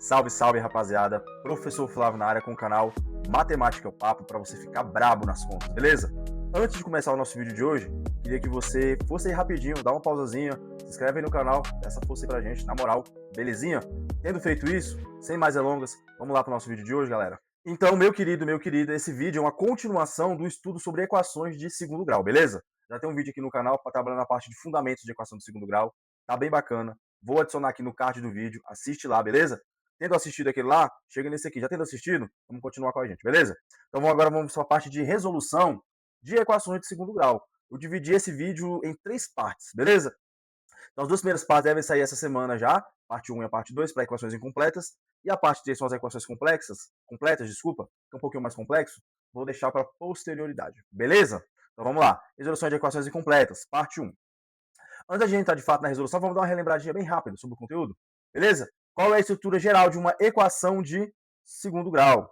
Salve, salve, rapaziada. Professor Flávio na área com o canal Matemática é o Papo para você ficar brabo nas contas, beleza? Antes de começar o nosso vídeo de hoje, queria que você fosse aí rapidinho, dá uma pausazinha, se inscreve aí no canal, dá essa força aí pra gente, na moral, belezinha? Tendo feito isso, sem mais delongas, vamos lá pro nosso vídeo de hoje, galera. Então, meu querido, esse vídeo é uma continuação do estudo sobre equações de segundo grau, beleza? Já tem um vídeo aqui no canal para trabalhar na parte de fundamentos de equação de segundo grau, tá bem bacana. Vou adicionar aqui no card do vídeo, assiste lá, beleza? Tendo assistido aquele lá, chega nesse aqui. Já tendo assistido, vamos continuar com a gente, beleza? Então agora vamos para a parte de resolução de equações de segundo grau. Eu dividi esse vídeo em 3 partes, beleza? Então as 2 primeiras partes devem sair essa semana já, parte 1 e a parte 2 para equações incompletas, e a parte 3 são as equações completas, desculpa, que é um pouquinho mais complexo, vou deixar para posterioridade, beleza? Então vamos lá, resolução de equações incompletas, parte 1. Antes da gente entrar de fato na resolução, vamos dar uma relembradinha bem rápida sobre o conteúdo, beleza? Qual é a estrutura geral de uma equação de segundo grau?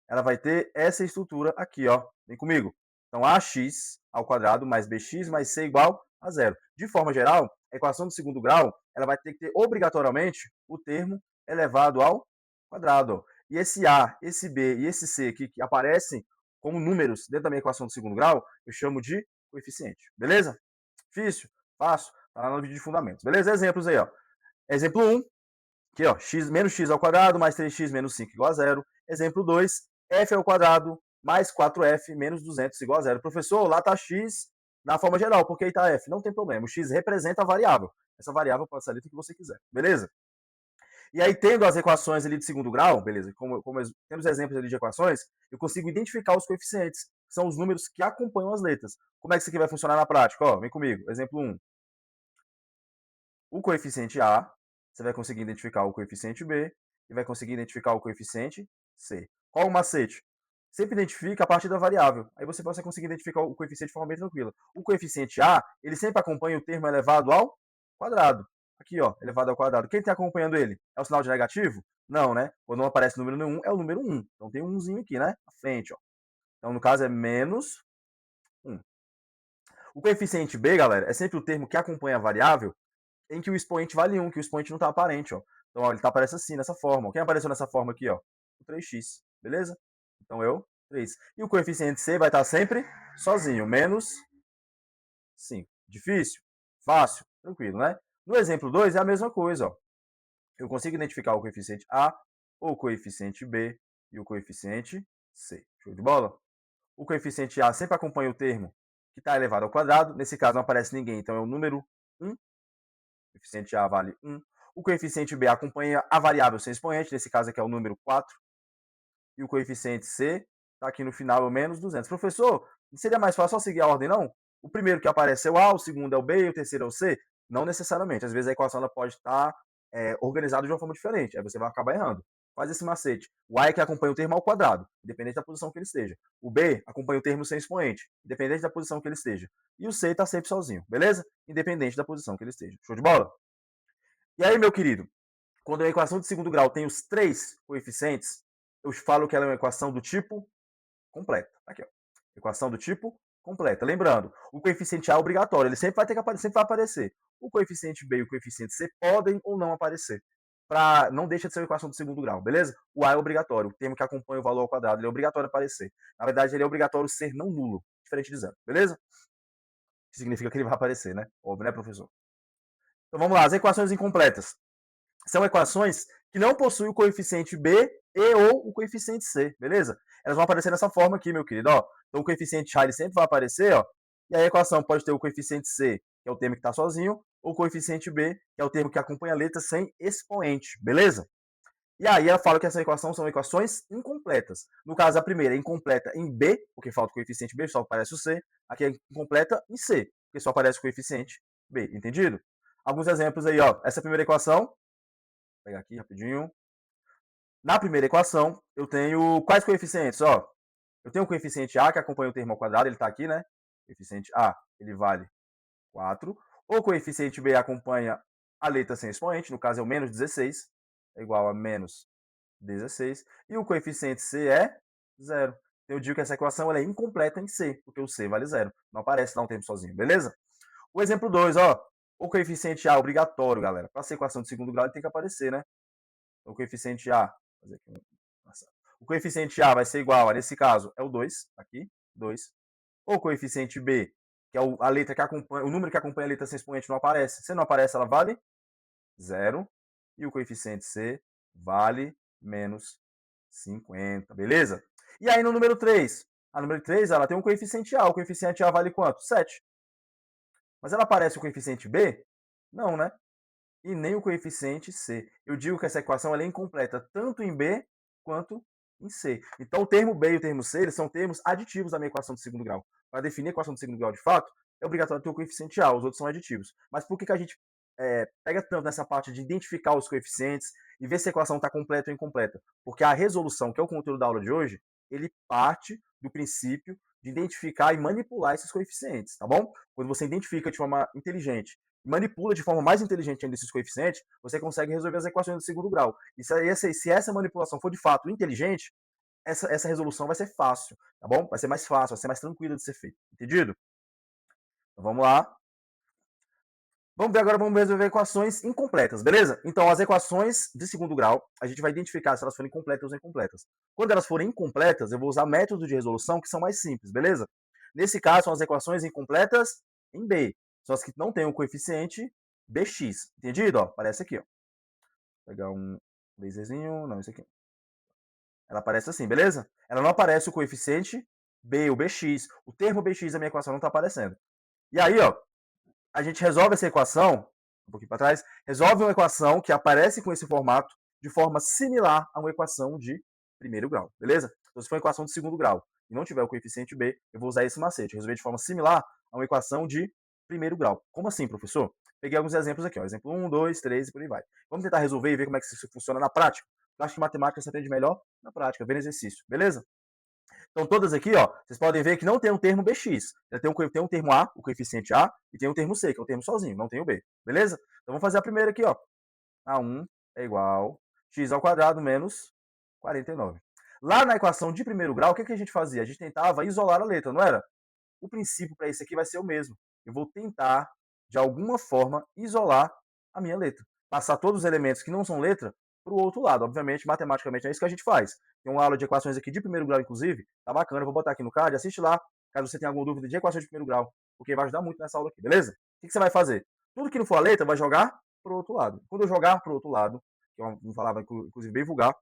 Ela vai ter essa estrutura aqui, ó. Vem comigo. Então, ax ao quadrado mais bx mais c igual a zero. De forma geral, a equação de segundo grau, ela vai ter que ter obrigatoriamente o termo elevado ao quadrado. Ó. E esse a, esse b e esse c aqui, que aparecem como números dentro da minha equação de segundo grau, eu chamo de coeficiente. Beleza? Difícil? Fácil? Tá lá no vídeo de fundamentos. Beleza? Exemplos aí, ó. Exemplo 1, aqui, ó, menos x ao quadrado mais 3x menos 5 igual a zero. Exemplo 2, f ao quadrado mais 4f menos 200 igual a zero. Professor, lá está x na forma geral, porque aí está f. Não tem problema, o x representa a variável. Essa variável pode ser a letra que você quiser, beleza? E aí, tendo as equações ali de segundo grau, beleza? Como temos exemplos ali de equações, eu consigo identificar os coeficientes, que são os números que acompanham as letras. Como é que isso aqui vai funcionar na prática? Ó, vem comigo. Exemplo 1. O coeficiente A, você vai conseguir identificar o coeficiente B e vai conseguir identificar o coeficiente C. Qual o macete? Sempre identifica a partir da variável. Aí você vai conseguir identificar o coeficiente de forma bem tranquila. O coeficiente A, ele sempre acompanha o termo elevado ao quadrado. Aqui, ó, elevado ao quadrado. Quem está acompanhando ele? É o sinal de negativo? Não, né? Quando não aparece o número nenhum, é o número 1. Então tem um 1zinho aqui, né? Na frente, ó. Então, no caso, é menos 1. O coeficiente B, galera, é sempre o termo que acompanha a variável em que o expoente vale 1, que o expoente não está aparente, ó. Então, ó, ele aparece assim, nessa forma. Quem apareceu nessa forma aqui, ó? O 3x, beleza? Então, eu, 3. E o coeficiente C vai estar sempre sozinho, menos 5. Difícil? Fácil? Tranquilo, né? No exemplo 2 é a mesma coisa, ó. Eu consigo identificar o coeficiente A, o coeficiente B e o coeficiente C. Show de bola? O coeficiente A sempre acompanha o termo que está elevado ao quadrado. Nesse caso, não aparece ninguém, então é o número 1. O coeficiente A vale 1. O coeficiente B acompanha a variável sem expoente, nesse caso aqui é o número 4. E o coeficiente C está aqui no final, é o menos 200. Professor, não seria mais fácil só seguir a ordem, não? O primeiro que aparece é o A, o segundo é o B e o terceiro é o C? Não necessariamente. Às vezes a equação ela pode estar organizada de uma forma diferente. Aí você vai acabar errando. Faz esse macete. O A é que acompanha o termo ao quadrado, independente da posição que ele esteja. O B acompanha o termo sem expoente, independente da posição que ele esteja. E o C está sempre sozinho, beleza? Independente da posição que ele esteja. Show de bola? E aí, meu querido, quando a equação de segundo grau tem os 3 coeficientes, eu falo que ela é uma equação do tipo completa. Aqui, ó. Equação do tipo completa. Lembrando, o coeficiente A é obrigatório, ele sempre vai ter que aparecer, sempre vai aparecer. O coeficiente B e o coeficiente C podem ou não aparecer. Não deixa de ser uma equação de segundo grau, beleza? O A é obrigatório, o termo que acompanha o valor ao quadrado, ele é obrigatório aparecer. Na verdade, ele é obrigatório ser não nulo, diferente de zero, beleza? Significa que ele vai aparecer, né? Óbvio, né, professor? Então vamos lá, as equações incompletas. São equações que não possuem o coeficiente B e ou o coeficiente C, beleza? Elas vão aparecer dessa forma aqui, meu querido, ó. Então o coeficiente A ele sempre vai aparecer, ó. E a equação pode ter o coeficiente C, que é o termo que está sozinho, ou o coeficiente B, que é o termo que acompanha a letra sem expoente, beleza? E aí ela fala que essa equação são equações incompletas. No caso, a primeira é incompleta em B, porque falta o coeficiente B, só aparece o C. Aqui é incompleta em C, porque só aparece o coeficiente B, entendido? Alguns exemplos aí, ó. Essa primeira equação, vou pegar aqui rapidinho. Na primeira equação, eu tenho quais coeficientes? Ó, eu tenho o coeficiente A, que acompanha o termo ao quadrado, ele está aqui, né? O coeficiente A, ele vale 4. O coeficiente B acompanha a letra sem expoente, no caso é o menos 16, é igual a menos 16. E o coeficiente C é 0. Eu digo que essa equação ela é incompleta em C, porque o C vale 0. Não aparece lá um termo sozinho, beleza? O exemplo 2, ó. O coeficiente A é obrigatório, galera. Para ser equação de segundo grau, ele tem que aparecer, né? Então, o coeficiente A, vou fazer aqui o coeficiente A vai ser igual, nesse caso, é o 2, aqui, 2. O coeficiente B, que é a letra que acompanha, o número que acompanha a letra sem expoente não aparece. Se não aparece, ela vale 0. E o coeficiente C vale menos 50, beleza? E aí no número 3? A número 3, ela tem um coeficiente A. O coeficiente A vale quanto? 7. Mas ela aparece o coeficiente B? Não, né? E nem o coeficiente C. Eu digo que essa equação ela é incompleta tanto em B quanto em C. Então, o termo B e o termo C eles são termos aditivos da minha equação de segundo grau. Para definir a equação de segundo grau de fato, é obrigatório ter o coeficiente A, os outros são aditivos. Mas por que a gente pega tanto nessa parte de identificar os coeficientes e ver se a equação está completa ou incompleta? Porque a resolução, que é o conteúdo da aula de hoje, ele parte do princípio de identificar e manipular esses coeficientes, tá bom? Quando você identifica de forma inteligente manipula de forma mais inteligente ainda esses coeficientes, você consegue resolver as equações do segundo grau. E se essa manipulação for de fato inteligente, essa resolução vai ser fácil, tá bom? Vai ser mais fácil, vai ser mais tranquila de ser feita. Entendido? Então vamos lá. Vamos ver agora, vamos resolver equações incompletas, beleza? Então, as equações de segundo grau, a gente vai identificar se elas forem completas ou incompletas. Quando elas forem incompletas, eu vou usar métodos de resolução que são mais simples, beleza? Nesse caso, são as equações incompletas em B. São as que não têm o coeficiente bx. Entendido? Ó, aparece aqui, ó. Vou pegar um laserzinho, não, isso aqui. Ela aparece assim, beleza? Ela não aparece o coeficiente b, o bx. O termo bx da minha equação não está aparecendo. E aí, ó, a gente resolve essa equação, um pouquinho para trás, resolve uma equação que aparece com esse formato de forma similar a uma equação de primeiro grau, beleza? Então, se for uma equação de segundo grau e não tiver o coeficiente b, eu vou usar esse macete, resolver de forma similar a uma equação de primeiro grau. Como assim, professor? Peguei alguns exemplos aqui, ó. Exemplo 1, 2, 3 e por aí vai. Vamos tentar resolver e ver como é que isso funciona na prática. Eu acho que matemática você aprende melhor na prática, vendo exercício, beleza? Então, todas aqui, ó, vocês podem ver que não tem um termo bx. Tem um termo a, o coeficiente a, e tem um termo c, que é o termo sozinho, não tem o b. Beleza? Então, vamos fazer a primeira aqui, ó. A1 é igual x ao quadrado menos 49. Lá na equação de primeiro grau, o que a gente fazia? A gente tentava isolar a letra, não era? O princípio para isso aqui vai ser o mesmo. Eu vou tentar, de alguma forma, isolar a minha letra. Passar todos os elementos que não são letra para o outro lado. Obviamente, matematicamente, é isso que a gente faz. Tem uma aula de equações aqui de primeiro grau, inclusive. Tá bacana, eu vou botar aqui no card, assiste lá, caso você tenha alguma dúvida de equações de primeiro grau, porque vai ajudar muito nessa aula aqui, beleza? O que você vai fazer? Tudo que não for a letra, vai jogar para o outro lado. Quando eu jogar para o outro lado, que eu não falava, inclusive, bem vulgar,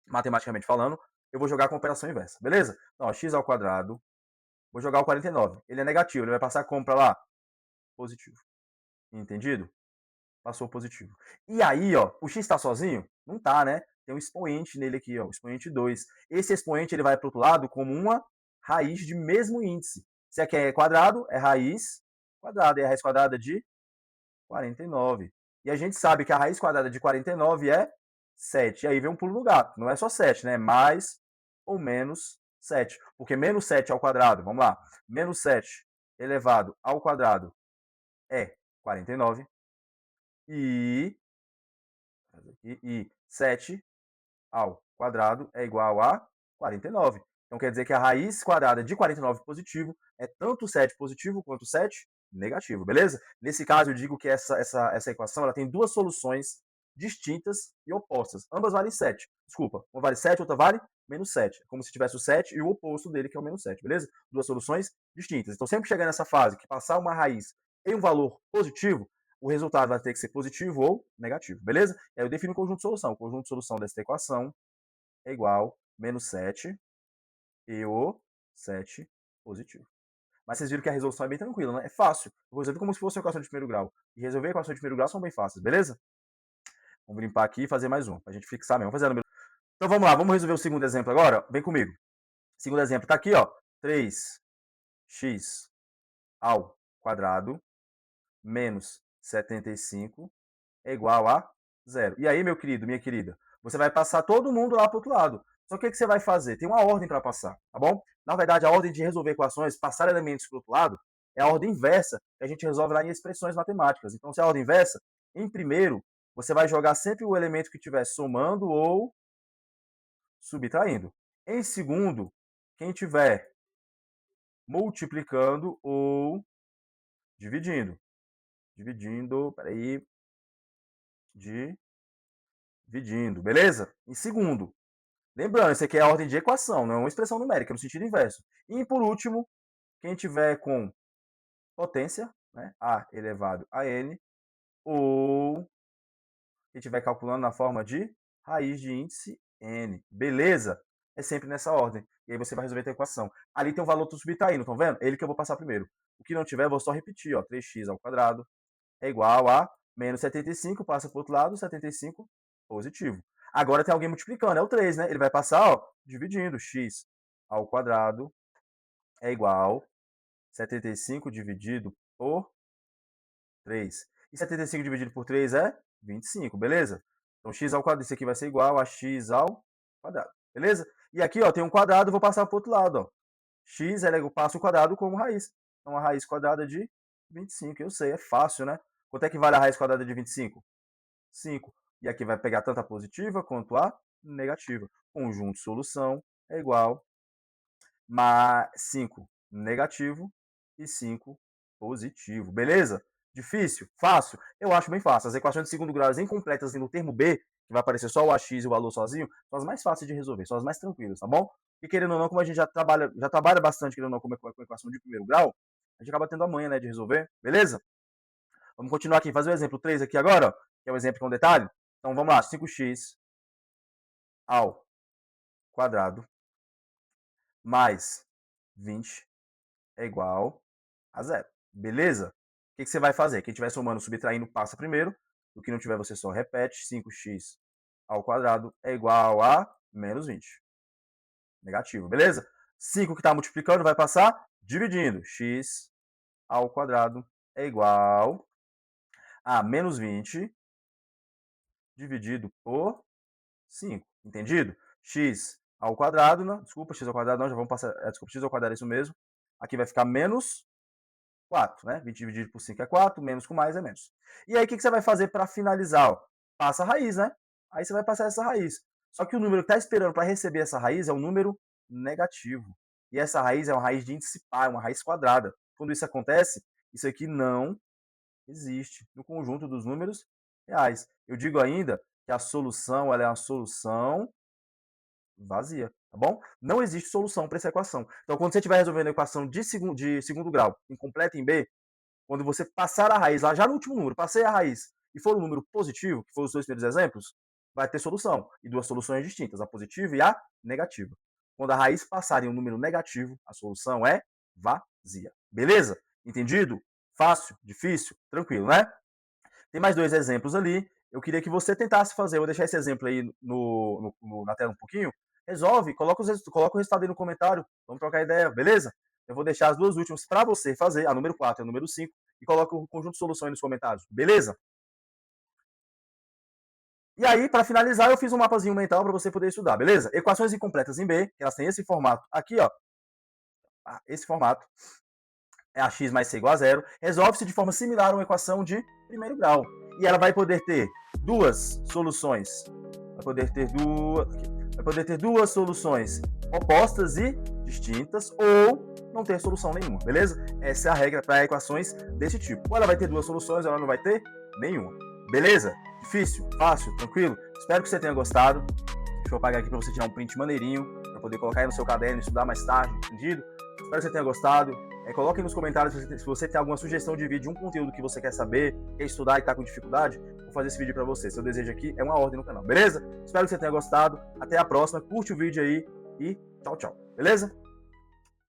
matematicamente falando, eu vou jogar com operação inversa, beleza? Então, ó, x ao quadrado, vou jogar o 49. Ele é negativo, ele vai passar como para lá? Positivo. Entendido? Passou positivo. E aí, ó, o x está sozinho? Não tá, né? Tem um expoente nele aqui, ó, o expoente 2. Esse expoente ele vai para o outro lado como uma raiz de mesmo índice. Se aqui é quadrado, é raiz quadrada. E a raiz quadrada de 49. E a gente sabe que a raiz quadrada de 49 é 7. E aí vem um pulo no gato. Não é só 7, né? Mais ou menos 7. Porque menos 7 ao quadrado, vamos lá. Menos 7 elevado ao quadrado é 49. E 7 ao quadrado é igual a 49. Então quer dizer que a raiz quadrada de 49 positivo é tanto 7 positivo quanto 7 negativo, beleza? Nesse caso eu digo que essa equação ela tem duas soluções distintas e opostas. Ambas valem 7. Desculpa, uma vale 7, outra vale menos 7. É como se tivesse o 7 e o oposto dele, que é o menos 7, beleza? Duas soluções distintas. Então sempre chegar nessa fase que passar uma raiz em um valor positivo, o resultado vai ter que ser positivo ou negativo, beleza? E aí eu defino o conjunto de solução. O conjunto de solução dessa equação é igual a menos 7 e o 7 positivo. Mas vocês viram que a resolução é bem tranquila, né? É fácil. Eu vou resolver como se fosse uma equação de primeiro grau. E resolver a equação de primeiro grau são bem fáceis, beleza? Vamos limpar aqui e fazer mais um, pra gente fixar mesmo. Vamos fazer a número... Então vamos lá, vamos resolver o segundo exemplo agora? Vem comigo. Segundo exemplo tá aqui, ó. 3x ao quadrado menos 75 é igual a 0. E aí, meu querido, minha querida, você vai passar todo mundo lá para o outro lado. Só que o que você vai fazer? Tem uma ordem para passar, tá bom? Na verdade, a ordem de resolver equações, passar elementos para o outro lado, é a ordem inversa que a gente resolve lá em expressões matemáticas. Então, se é a ordem inversa, em primeiro, você vai jogar sempre o elemento que estiver somando ou subtraindo. Em segundo, quem estiver multiplicando ou dividindo. Dividindo, peraí, dividindo, beleza? Em segundo, lembrando, isso aqui é a ordem de equação, não é uma expressão numérica, no sentido inverso. E por último, quem tiver com potência, né, a elevado a n, ou quem estiver calculando na forma de raiz de índice n, beleza? É sempre nessa ordem. E aí você vai resolver a equação. Ali tem um valor subtraindo, estão vendo? É ele que eu vou passar primeiro. O que não tiver, eu vou só repetir, ó, 3x ao quadrado é igual a menos 75, passa para o outro lado, 75 positivo. Agora tem alguém multiplicando, é o 3, né? Ele vai passar, ó, dividindo, x ao quadrado é igual a 75 dividido por 3. E 75 dividido por 3 é 25, beleza? Então x ao quadrado, isso aqui vai ser igual a x ao quadrado, beleza? E aqui, ó, tem um quadrado, vou passar para o outro lado, ó. X, eu passo o quadrado como raiz. Então a raiz quadrada de 25, eu sei, é fácil, né? Quanto é que vale a raiz quadrada de 25? 5. E aqui vai pegar tanto a positiva quanto a negativa. Conjunto solução é igual a 5 negativo e 5 positivo. Beleza? Difícil? Fácil? Eu acho bem fácil. As equações de segundo grau incompletas no termo B, que vai aparecer só o AX e o valor sozinho, são as mais fáceis de resolver, são as mais tranquilas, tá bom? E querendo ou não, como a gente já trabalha bastante, querendo ou não, com equação de primeiro grau, a gente acaba tendo a manha, né, de resolver, beleza? Vamos continuar aqui, fazer o exemplo 3 aqui agora, ó, que é um exemplo com detalhe. Então vamos lá, 5x ao quadrado mais 20 é igual a zero. Beleza? O que você vai fazer? Quem estiver somando, subtraindo, passa primeiro. O que não tiver, você só repete. 5x ao quadrado é igual a menos 20. Negativo, beleza? 5 que está multiplicando vai passar dividindo. X ao quadrado é igual a menos 20 dividido por 5. Entendido? X ao quadrado, não, desculpa, x ao quadrado não, já vamos passar, desculpa, x ao quadrado é isso mesmo. Aqui vai ficar menos 4, né? 20 dividido por 5 é 4, menos com mais é menos. E aí, o que você vai fazer para finalizar? Ó? Passa a raiz, né? Aí você vai passar essa raiz. Só que o número que está esperando para receber essa raiz é um número negativo. E essa raiz é uma raiz de índice par, uma raiz quadrada. Quando isso acontece, isso aqui não existe no conjunto dos números reais. Eu digo ainda que a solução ela é uma solução vazia, tá bom? Não existe solução para essa equação. Então, quando você estiver resolvendo a equação de segundo grau, incompleta em B, quando você passar a raiz lá, já no último número, passei a raiz e for um número positivo, que foram os dois primeiros exemplos, vai ter solução. E duas soluções distintas, a positiva e a negativa. Quando a raiz passar em um número negativo, a solução é vazia. Beleza? Entendido? Fácil? Difícil? Tranquilo, né? Tem mais dois exemplos ali. Eu queria que você tentasse fazer. Eu vou deixar esse exemplo aí na tela um pouquinho. Resolve, coloca o resultado aí no comentário. Vamos trocar ideia, beleza? Eu vou deixar as duas últimas para você fazer, a número 4 e a número 5, e coloca o conjunto de soluções nos comentários, beleza? E aí, para finalizar, eu fiz um mapazinho mental para você poder estudar, beleza? Equações incompletas em B, elas têm esse formato aqui, ó. Esse formato é a x mais c igual a zero. Resolve-se de forma similar a uma equação de primeiro grau. E ela vai poder ter duas soluções. Vai poder ter duas soluções opostas e distintas, ou não ter solução nenhuma, beleza? Essa é a regra para equações desse tipo. Ou ela vai ter duas soluções, ou ela não vai ter nenhuma. Beleza? Difícil? Fácil? Tranquilo? Espero que você tenha gostado. Deixa eu apagar aqui para você tirar um print maneirinho, para poder colocar aí no seu caderno e estudar mais tarde, entendido? Espero que você tenha gostado. Coloque nos comentários se você tem alguma sugestão de vídeo, um conteúdo que você quer saber, quer estudar e está com dificuldade. Vou fazer esse vídeo para você. Seu desejo aqui é uma ordem no canal, beleza? Espero que você tenha gostado. Até a próxima. Curte o vídeo aí e tchau, tchau. Beleza?